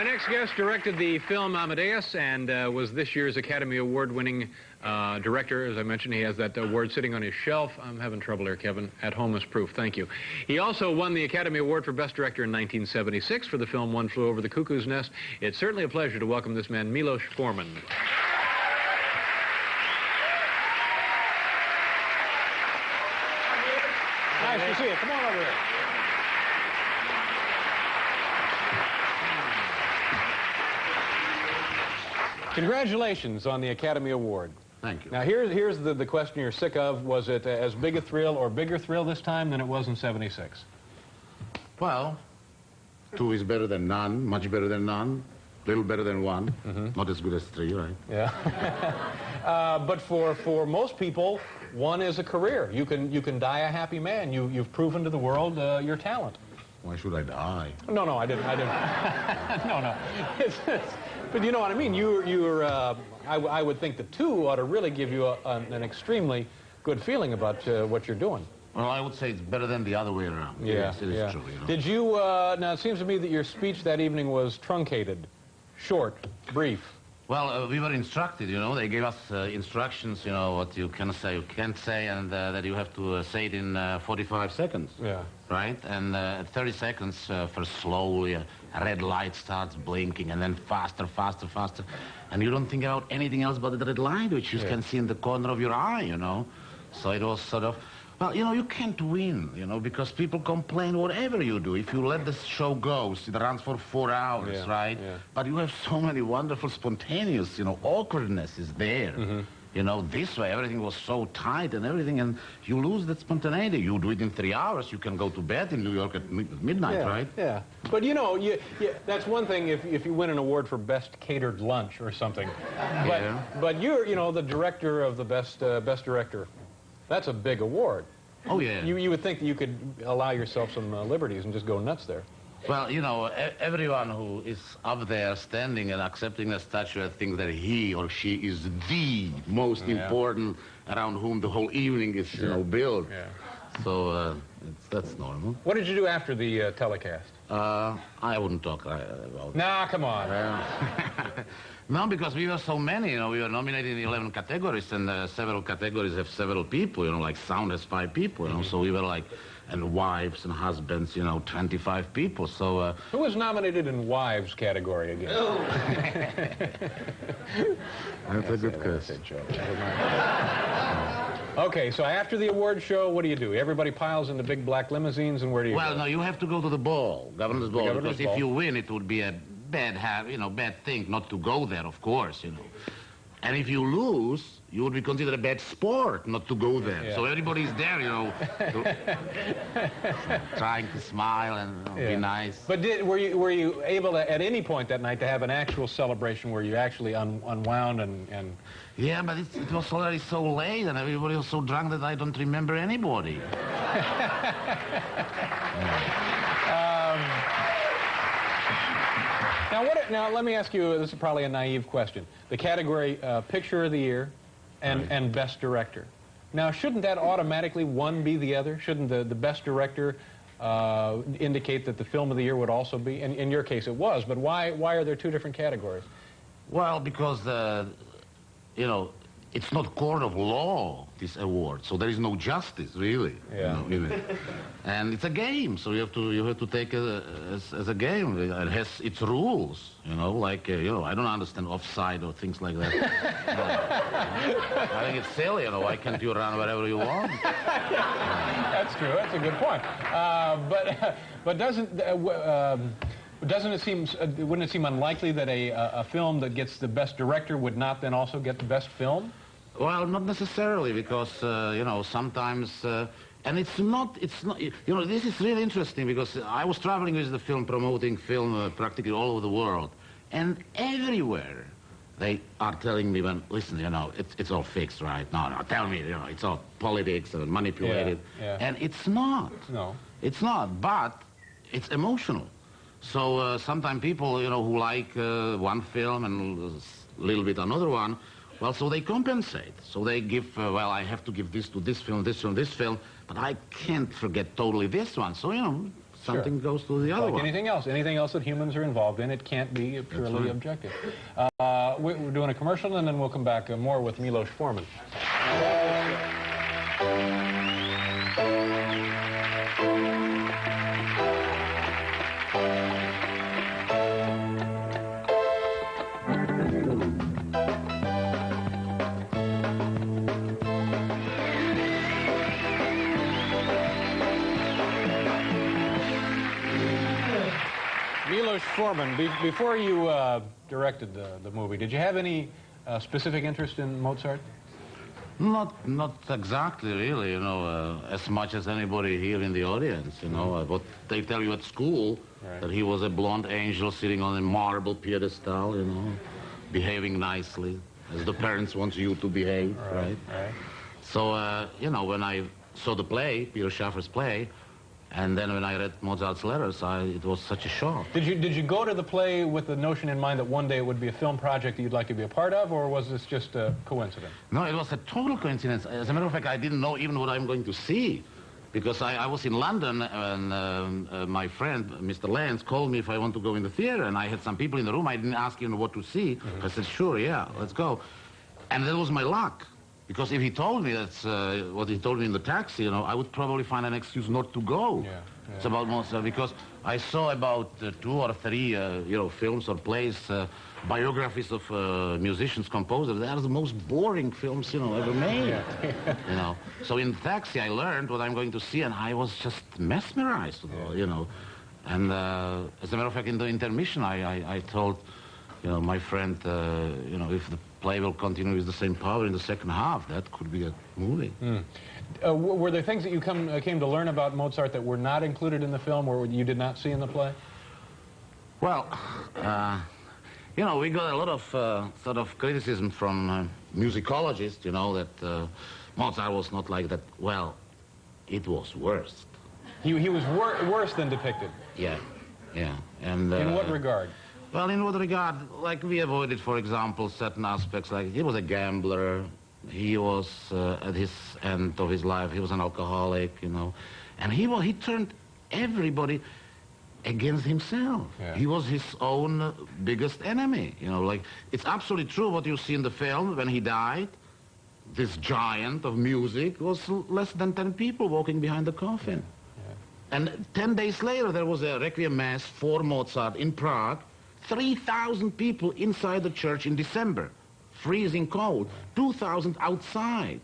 My next guest directed the film Amadeus and was this year's Academy Award-winning director. As I mentioned, he has that award sitting on his shelf. I'm having trouble here, Kevin. At home is proof. Thank you. He also won the Academy Award for Best Director in 1976 for the film One Flew Over the Cuckoo's Nest. It's certainly a pleasure to welcome this man, Milos Forman. Nice to see you. Come on over here. Congratulations on the Academy Award. Thank you. Now, here's the question you're sick of. Was it as big a thrill or bigger thrill this time than it was in '76? Well, 2 is better than none, much better than none, little better than 1, not as good as 3, right? Yeah. But for most people, 1 is a career. You can die a happy man. You've proven to the world your talent. Why should I die? No, I didn't. No. But you know what I mean. I would think the 2 ought to really give you an extremely good feeling about what you're doing. Well, I would say it's better than the other way around. Yeah, yes, it is true. You know? Did you? Now it seems to me that your speech that evening was truncated, short, brief. Well, we were instructed. You know, they gave us instructions. You know, what you can say, you can't say, and that you have to say it in 45 seconds. Yeah. Right? And at 30 seconds, first slowly, a red light starts blinking, and then faster. And you don't think about anything else but the red light, which you can see in the corner of your eye, you know. So it was sort of, well, you know, you can't win, you know, because people complain whatever you do. If you let the show go, it runs for 4 hours, right? Yeah. But you have so many wonderful spontaneous, you know, awkwardness is there. You know, this way, everything was so tight and everything, and you lose that spontaneity. You do it in 3 hours, you can go to bed in New York at midnight, right? Yeah. But, you know, that's one thing if you win an award for best catered lunch or something. But you're, you know, the director of the best director. That's a big award. Oh, yeah. You would think that you could allow yourself some liberties and just go nuts there. Well, you know, everyone who is up there standing and accepting the statuette thinks that he or she is the most important around whom the whole evening is, you know, built. Yeah. So that's normal. What did you do after the telecast? I wouldn't talk about it. Nah, come on. No, because we were so many, you know, we were nominated in 11 categories, and several categories have several people, you know, like sound has 5 people, you know, so we were like, and wives and husbands, you know, 25 people, so... Who was nominated in wives category again? That's a good question. Okay, so after the award show, what do? Everybody piles into big black limousines, and where do you go? Well, no, you have to go to the ball, governor's ball, because if you win, it would be a bad thing not to go there, of course, you know. And if you lose, you would be considered a bad sport not to go there. Yeah. So everybody's there, you know, trying to smile and be nice. But were you able to, at any point that night, to have an actual celebration where you actually unwound and... Yeah, but it was already so late and everybody was so drunk that I don't remember anybody. Now, let me ask you, this is probably a naive question. The category Picture of the Year and Best Director. Now, shouldn't that automatically one be the other? Shouldn't the Best Director indicate that the Film of the Year would also be? In your case, it was, but why are there 2 different categories? Well, because, you know, it's not court of law, this award, so there is no justice, really. Yeah. You know, and it's a game, so you have to take it as a game. It has its rules, you know, like, you know, I don't understand offside or things like that. I think it's silly, you know, why can't you run wherever you want? That's true, that's a good point. But doesn't it seem, wouldn't it seem unlikely that a film that gets the Best Director would not then also get the Best Film? Well, not necessarily, because, you know, sometimes, and it's not, you know, this is really interesting, because I was traveling with the film, promoting film practically all over the world, and everywhere they are telling me, listen, you know, it's all fixed, right? No, tell me, you know, it's all politics and manipulated. Yeah. And it's not. No. It's not, but it's emotional. So sometimes people, you know, who like one film and a little bit another one, well, so they compensate. So they give, well, I have to give this to this film, this film, this film, but I can't forget totally this one. So, you know, something goes to the other like one. anything else that humans are involved in, it can't be purely objective. We're doing a commercial, and then we'll come back more with Milos Forman. Milos Forman, before you directed the movie, did you have any specific interest in Mozart? Not exactly, really, as much as anybody here in the audience, What they tell you at school, that he was a blonde angel sitting on a marble pedestal, behaving nicely, as the parents want you to behave, right? So, when I saw the play, Peter Schaffer's play, and then when I read Mozart's letters, it was such a shock. Did you go to the play with the notion in mind that one day it would be a film project that you'd like to be a part of, or was this just a coincidence? No, it was a total coincidence. As a matter of fact, I didn't know even what I'm going to see, because I was in London, and my friend, Mr. Lance, called me if I want to go in the theater, and I had some people in the room. I didn't ask him what to see. I said, sure, yeah, let's go. And that was my luck. Because if he told me that's what he told me in the taxi, I would probably find an excuse not to go. It's about Mozart, because I saw about 2 or 3, films or plays, biographies of musicians, composers. They are the most boring films, ever made. So in the taxi, I learned what I'm going to see, and I was just mesmerized, And as a matter of fact, in the intermission, I told, my friend, if the play will continue with the same power in the second half, that could be a movie. Were there things that you came to learn about Mozart that were not included in the film, or you did not see in the play? Well, we got a lot of sort of criticism from musicologists, that Mozart was not like that. Well, it was worse. He was worse than depicted? Yeah. And in what regard? Well, in what regard? Like, we avoided, for example, certain aspects, like he was a gambler, he was at his end of his life, he was an alcoholic, and he turned everybody against himself. He was his own biggest enemy, like, it's absolutely true what you see in the film. When he died, this giant of music was less than 10 people walking behind the coffin. And 10 days later, there was a Requiem Mass for Mozart in Prague. 3,000 people inside the church in December, freezing cold, 2,000 outside,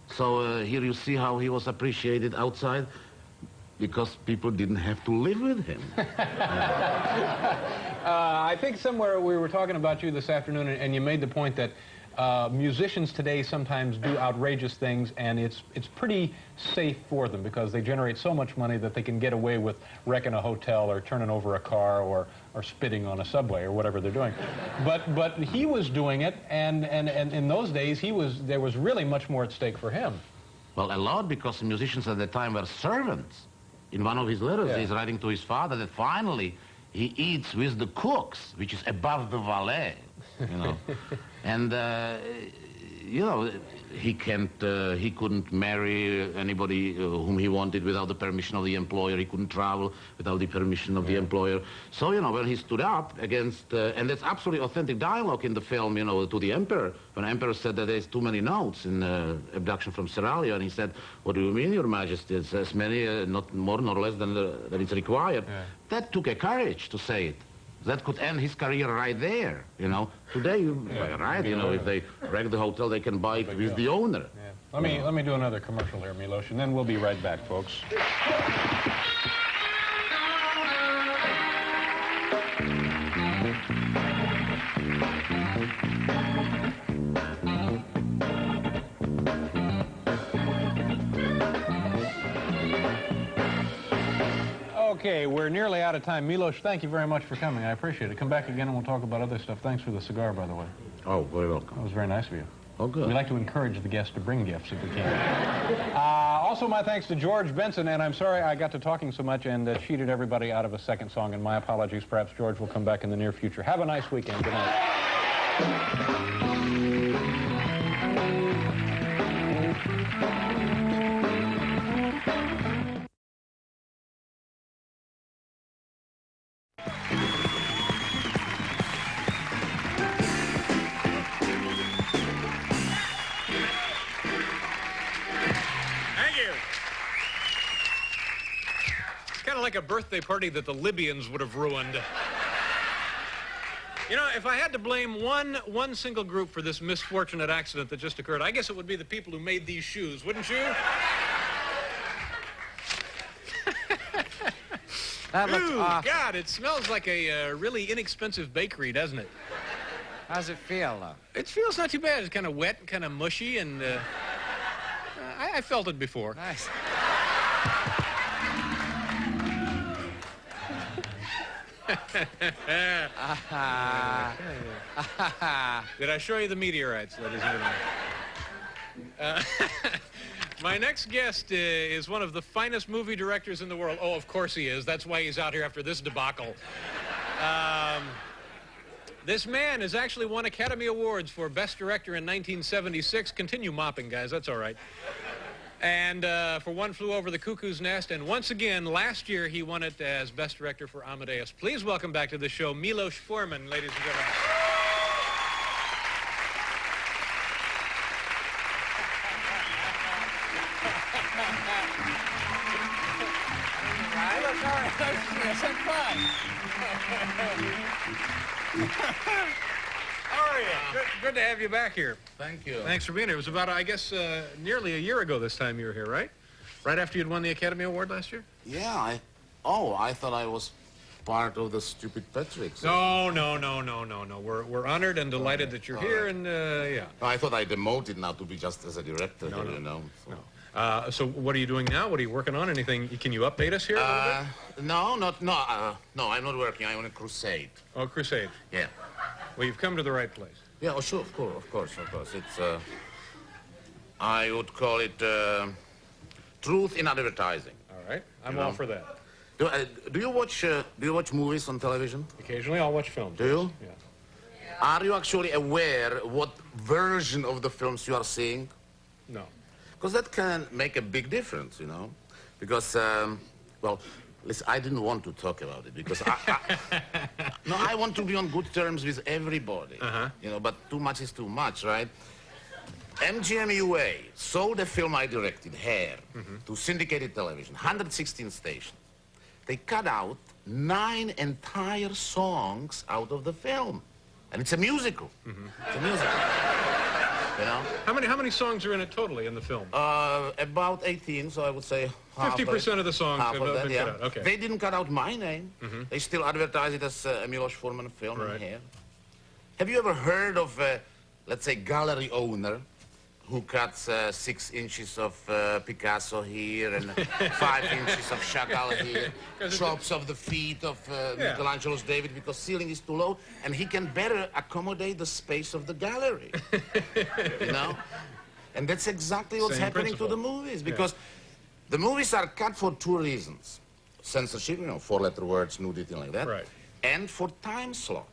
So here you see how he was appreciated outside, because people didn't have to live with him. I think somewhere we were talking about you this afternoon, and you made the point that musicians today sometimes do outrageous things, and it's pretty safe for them because they generate so much money that they can get away with wrecking a hotel or turning over a car or spitting on a subway or whatever they're doing. But he was doing it, and in those days there was really much more at stake for him. Well, a lot, because musicians at the time were servants. In one of his letters, he's writing to his father that finally he eats with the cooks, which is above the valet, And, he couldn't marry anybody whom he wanted without the permission of the employer. He couldn't travel without the permission of the employer. So, when he stood up against, and that's absolutely authentic dialogue in the film, to the emperor. When the emperor said that there's too many notes in Abduction from Seraglio, and he said, what do you mean, Your Majesty? It's as many, not more nor less than it's required. That took a courage to say it. That could end his career right there, Today, if they wreck the hotel, they can buy it with the owner. Let me do another commercial here, Milos, and then we'll be right back, folks. Okay, we're nearly out of time. Milos, thank you very much for coming. I appreciate it. Come back again and we'll talk about other stuff. Thanks for the cigar, by the way. Oh, very welcome. That was very nice of you. Oh, good. We like to encourage the guests to bring gifts if we can. Also, my thanks to George Benson, and I'm sorry I got to talking so much and cheated everybody out of a second song, and my apologies. Perhaps George will come back in the near future. Have a nice weekend. Good night. like a birthday party that the Libyans would have ruined. You know, if I had to blame one single group for this misfortunate accident that just occurred, I guess it would be the people who made these shoes, wouldn't you? That looks awful. God, it smells like a really inexpensive bakery, doesn't it? How's it feel, though? It feels not too bad. It's kind of wet and kind of mushy, and I felt it before. Nice. Did I show you the meteorites, ladies and gentlemen? My next guest is one of the finest movie directors in the world. Oh, of course he is. That's why he's out here after this debacle. This man has actually won Academy Awards for Best Director in 1976. Continue mopping, guys. That's all right. And for One Flew Over the Cuckoo's Nest. And once again, last year, he won it as Best Director for Amadeus. Please welcome back to the show, Milos Forman, ladies and gentlemen. How are you? Good to have you back here. Thank you. Thanks for being here. It was about, I guess, nearly a year ago this time you were here, right? Right after you'd won the Academy Award last year? Yeah, I thought I was part of the stupid Patrick. No. We're honored and delighted that you're here, and yeah. I thought I demoted now to be just as a director, you know. So. No. So what are you doing now? What are you working on? Anything? Can you update us here a little bit? No, I'm not working. I'm on a crusade. Oh, crusade. Yeah. Well, you've come to the right place. Yeah, oh, sure, of course. It's, I would call it truth in advertising. All right. I'm all for that. Do you watch movies on television? Occasionally, I'll watch films. Do you? Yeah. Are you actually aware what version of the films you are seeing? No. Because that can make a big difference, you know. Because, well, listen, I didn't want to talk about it because I want to be on good terms with everybody, you know, but too much is too much, right? MGM UA sold a film I directed, Hair, to syndicated television, 116 stations. They cut out 9 entire songs out of the film. And it's a musical. It's a musical. You know? How many songs are in it totally in the film? About 18, so I would say 50% of the songs have been cut out. Okay. They didn't cut out my name. They still advertise it as a Milos Forman film in Hair. Have you ever heard of, let's say, gallery owner who cuts 6 inches of Picasso here and 5 inches of Chagall here, chops off the feet of Michelangelo's David because ceiling is too low, and he can better accommodate the space of the gallery, you know? And that's exactly what's happening to the movies, because the movies are cut for 2 reasons. Censorship, you know, 4-letter words, nudity, like that, and for time slot.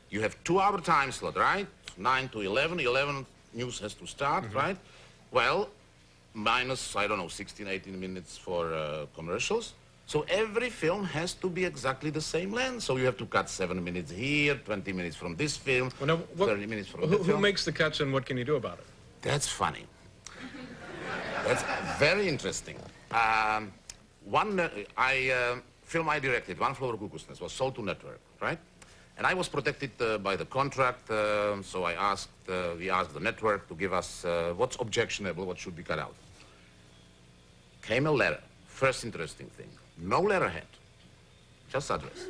You have 2-hour time slot, right? 9 to 11, 11 news has to start, right? Well, minus, I don't know, 16, 18 minutes for commercials. So every film has to be exactly the same length. So you have to cut 7 minutes here, 20 minutes from this film, 30 minutes from that film. Who makes the cuts and what can you do about it? That's funny. That's very interesting. Film I directed, One Flew Over the Cuckoo's Nest, was sold to network, right? And I was protected by the contract, so we asked the network to give us what's objectionable, what should be cut out. Came a letter, first interesting thing. No letterhead, just address.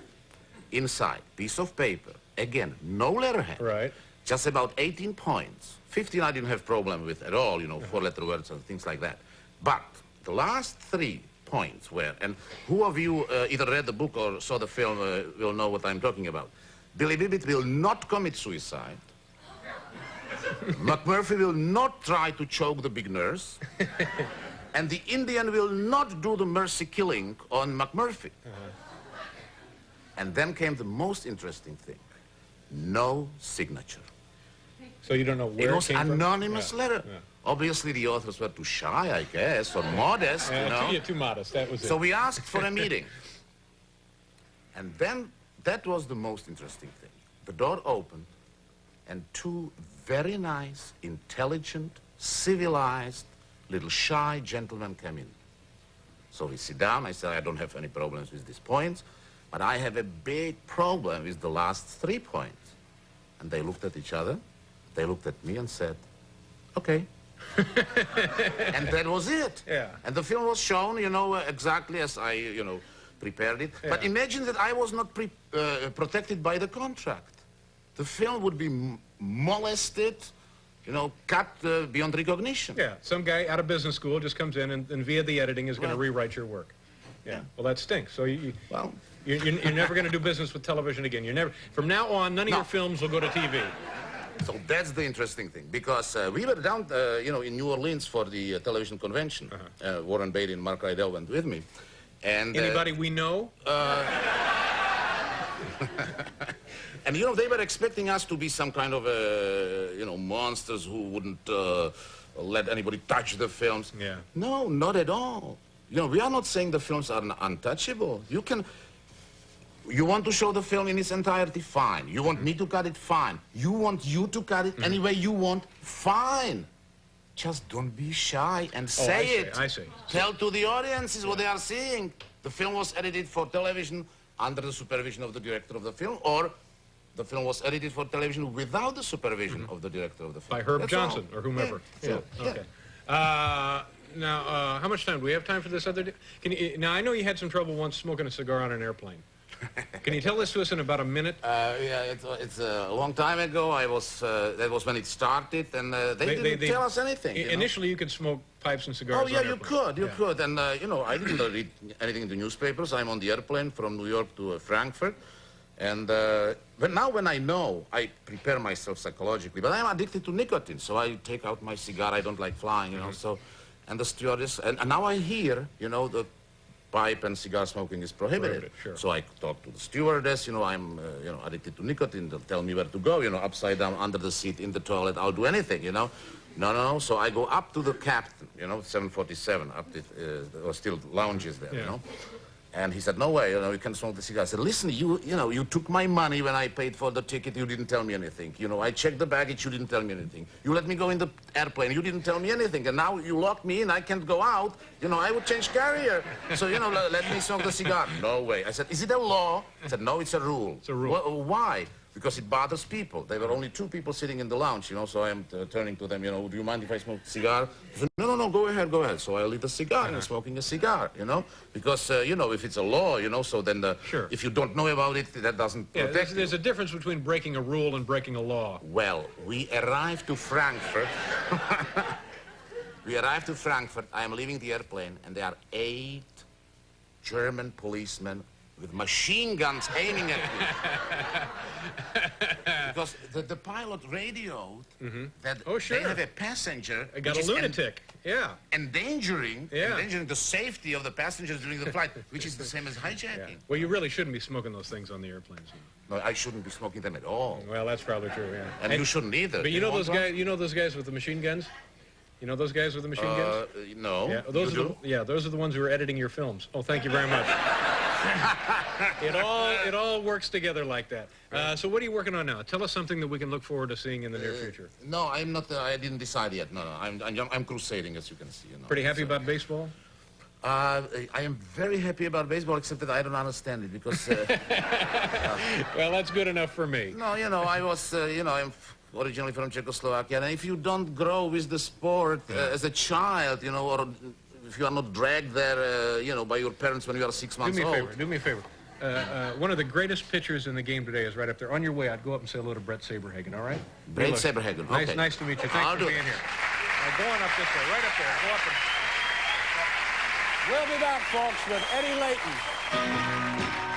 Inside, piece of paper, again, no letterhead. Right. Just about 18 points. 15 I didn't have problem with at all, you know, 4-letter words and things like that. But the last 3 points were, and who of you either read the book or saw the film will know what I'm talking about. Billy Bibbit will not commit suicide. McMurphy will not try to choke the big nurse. And the Indian will not do the mercy killing on McMurphy. And then came the most interesting thing. No signature. So you don't know where it was came from? Anonymous letter. Obviously, the authors were too shy, I guess, or modest, you know. You're too modest, that was it. So we asked for a meeting. And then that was the most interesting thing. The door opened, and 2 very nice, intelligent, civilized, little shy gentlemen came in. So we sit down. I said, I don't have any problems with these points, but I have a big problem with the last 3 points. And they looked at each other. They looked at me and said, okay. And that was it. Yeah. And the film was shown, exactly as I, prepared it. Yeah. But imagine that I was not protected by the contract. The film would be molested, cut beyond recognition. Yeah, some guy out of business school just comes in and via the editing is going to rewrite your work. Yeah. Well, that stinks. So you're never going to do business with television again. From now on, none of your films will go to TV. So that's the interesting thing, because we were down, in New Orleans for the television convention. Warren Beatty and Mark Rydell went with me. And anybody we know? And, they were expecting us to be some kind of, monsters who wouldn't let anybody touch the films. Yeah. No, not at all. We are not saying the films are untouchable. You want to show the film in its entirety, fine. You want me to cut it, fine. You want you to cut it any way you want, fine. Just don't be shy and say it. I see. Tell to the audiences what they are seeing. The film was edited for television under the supervision of the director of the film, or the film was edited for television without the supervision of the director of the film. By Herb That's Johnson all. or whomever. Yeah. Okay. Now, how much time do we have time for this other? Now, I know you had some trouble once smoking a cigar on an airplane. Can you tell this to us in about a minute? Yeah, it's a long time ago. That was when it started, and they didn't tell us anything. Initially, you could smoke pipes and cigars. Oh yeah, on you could. And I didn't read anything in the newspapers. I'm on the airplane from New York to Frankfurt, and but now when I know, I prepare myself psychologically. But I'm addicted to nicotine, so I take out my cigar. I don't like flying, So, and the stewardess, and now I hear, the pipe and cigar smoking is prohibited. Sure. So I talk to the stewardess, I'm, addicted to nicotine. They'll tell me where to go, upside down, under the seat, in the toilet. I'll do anything, No. So I go up to the captain, 747, there were still lounges there, And he said, no way, you can smoke the cigar. I said, listen, you took my money when I paid for the ticket. You didn't tell me anything. I checked the baggage. You didn't tell me anything. You let me go in the airplane. You didn't tell me anything. And now you locked me in. I can't go out. I would change carrier. So, let me smoke the cigar. No way. I said, is it a law? I said, no, it's a rule. It's a rule. Why? Because it bothers people. There were only 2 people sitting in the lounge, so I am turning to them, do you mind if I smoke a cigar? They said, no, go ahead. So I lit a cigar, and smoking a cigar, Because, if it's a law, so then if you don't know about it, that doesn't protect there's a difference between breaking a rule and breaking a law. Well, we arrived to Frankfurt. I am leaving the airplane, and there are 8 German policemen with machine guns aiming at me. Because the pilot radioed that they have a passenger I got a lunatic. Endangering the safety of the passengers during the flight, which is the same as hijacking. Well, you really shouldn't be smoking those things on the airplanes. No, I shouldn't be smoking them at all. Well, that's probably true, And you shouldn't either. But you know those guys with the machine guns? You know those guys with the machine guns? No. Yeah, those are the ones who are editing your films. Oh, thank you very much. It all works together like that. So what are you working on now? Tell us something that we can look forward to seeing in the near future. No, I'm not. I didn't decide yet. No. I'm crusading, as you can see. Pretty happy about baseball? I am very happy about baseball, except that I don't understand it because. Well, that's good enough for me. No, I was. I'm originally from Czechoslovakia, and if you don't grow with the sport as a child, or if you are not dragged there, by your parents when you are 6 months old. Do me a favor. One of the greatest pitchers in the game today is right up there. On your way, I'd go up and say hello to Brett Saberhagen, all right? Brett Saberhagen, okay. Nice to meet you. Thanks for being here. Go on up this way, right up there. Go up and... We'll be back, folks, with Eddie Layton.